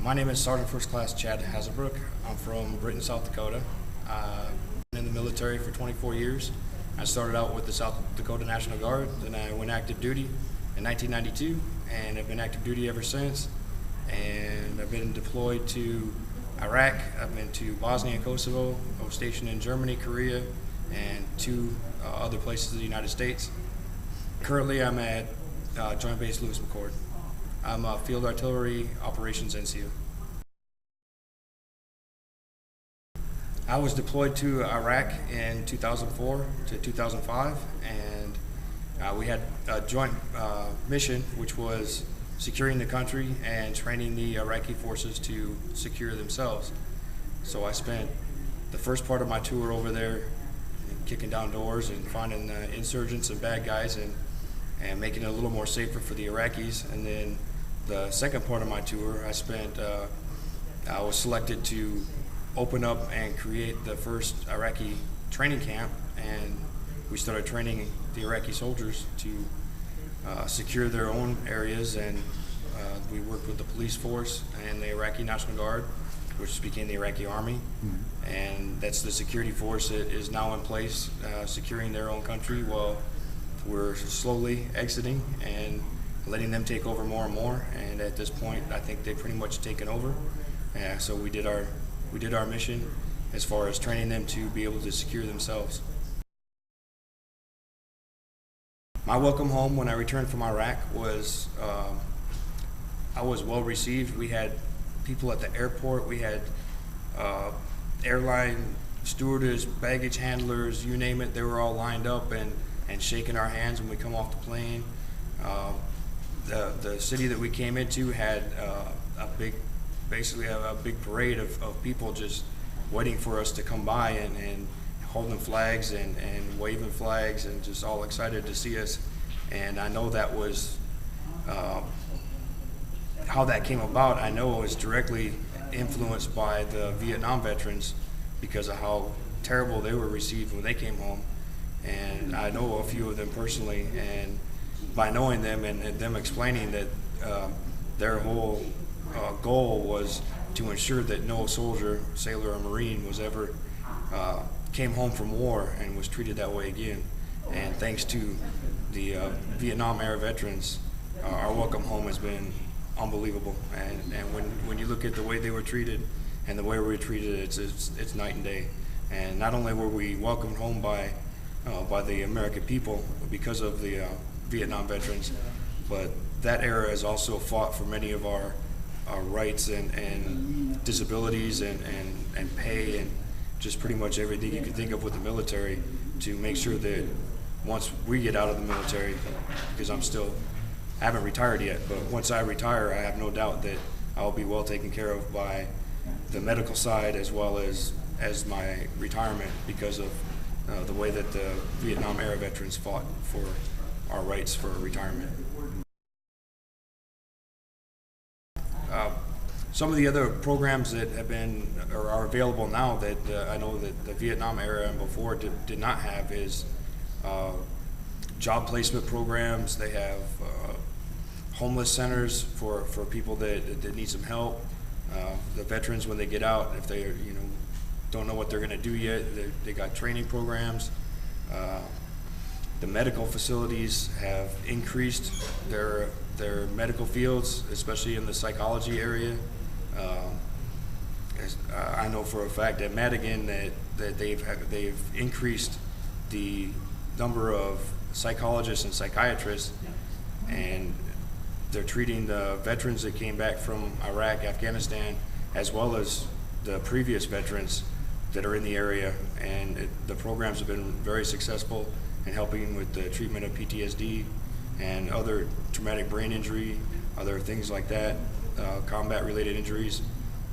My name is Sergeant First Class Chad Hazelbrook. I'm from Britton, South Dakota. I've been in the military for 24 years. I started out with the South Dakota National Guard, then I went active duty in 1992, and I've been active duty ever since. And I've been deployed to Iraq, I've been to Bosnia and Kosovo, I was stationed in Germany, Korea, and two other places in the United States. Currently I'm at Joint Base Lewis McChord. I'm a Field Artillery Operations NCO. I was deployed to Iraq in 2004 to 2005, and we had a joint mission, which was securing the country and training the Iraqi forces to secure themselves. So I spent the first part of my tour over there kicking down doors and finding insurgents and bad guys and making it a little more safer for the Iraqis. And then the second part of my tour, I was selected to open up and create the first Iraqi training camp, and we started training the Iraqi soldiers to secure their own areas, and we worked with the police force and the Iraqi National Guard, which became the Iraqi Army, and that's the security force that is now in place, securing their own country while we're slowly exiting and letting them take over more and more. And at this point, I think they've pretty much taken over. So we did our mission as far as training them to be able to secure themselves. My welcome home when I returned from Iraq was, I was well received. We had people at the airport, we had airline stewardess, baggage handlers, you name it, they were all lined up and shaking our hands when we come off the plane. The city that we came into had basically a big parade of people just waiting for us to come by and holding flags and waving flags and just all excited to see us. And I know that was how that came about. I know it was directly influenced by the Vietnam veterans because of how terrible they were received when they came home. And I know a few of them personally, and by knowing them and them explaining that their whole goal was to ensure that no soldier, sailor, or Marine was ever came home from war and was treated that way again. And thanks to the Vietnam era veterans, our welcome home has been unbelievable. And when you look at the way they were treated and the way we were treated, it's night and day. And not only were we welcomed home by the American people because of the Vietnam veterans, but that era has also fought for many of our rights and disabilities and pay and just pretty much everything you can think of with the military to make sure that once we get out of the military, because I haven't retired yet, but once I retire, I have no doubt that I'll be well taken care of by the medical side as well as my retirement because of the way that the Vietnam era veterans fought for our rights for retirement. Some of the other programs that have been or are available now that I know that the Vietnam era and before did not have is job placement programs. They have homeless centers for people that need some help. The veterans, when they get out, if they don't know what they're going to do yet, they got training programs. The medical facilities have increased their medical fields, especially in the psychology area. I know for a fact at Madigan that they've increased the number of psychologists and psychiatrists, and they're treating the veterans that came back from Iraq, Afghanistan, as well as the previous veterans that are in the area. And the programs have been very successful in helping with the treatment of PTSD and other traumatic brain injury, other things like that, combat-related injuries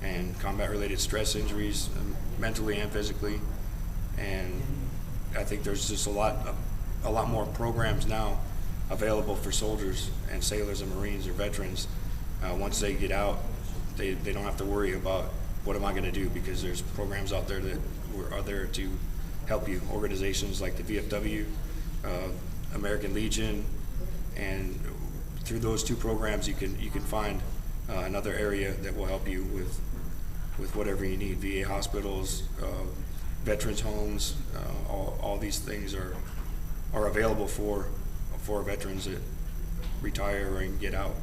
and combat-related stress injuries, mentally and physically. And I think there's just a lot more programs now available for soldiers and sailors and Marines or veterans. Once they get out, they don't have to worry about what am I going to do, because there's programs out there that are there to help you. Organizations like the VFW, American Legion, and through those two programs you can find another area that will help you with whatever you need. VA hospitals, veterans homes, all these things are available for veterans that retire and get out.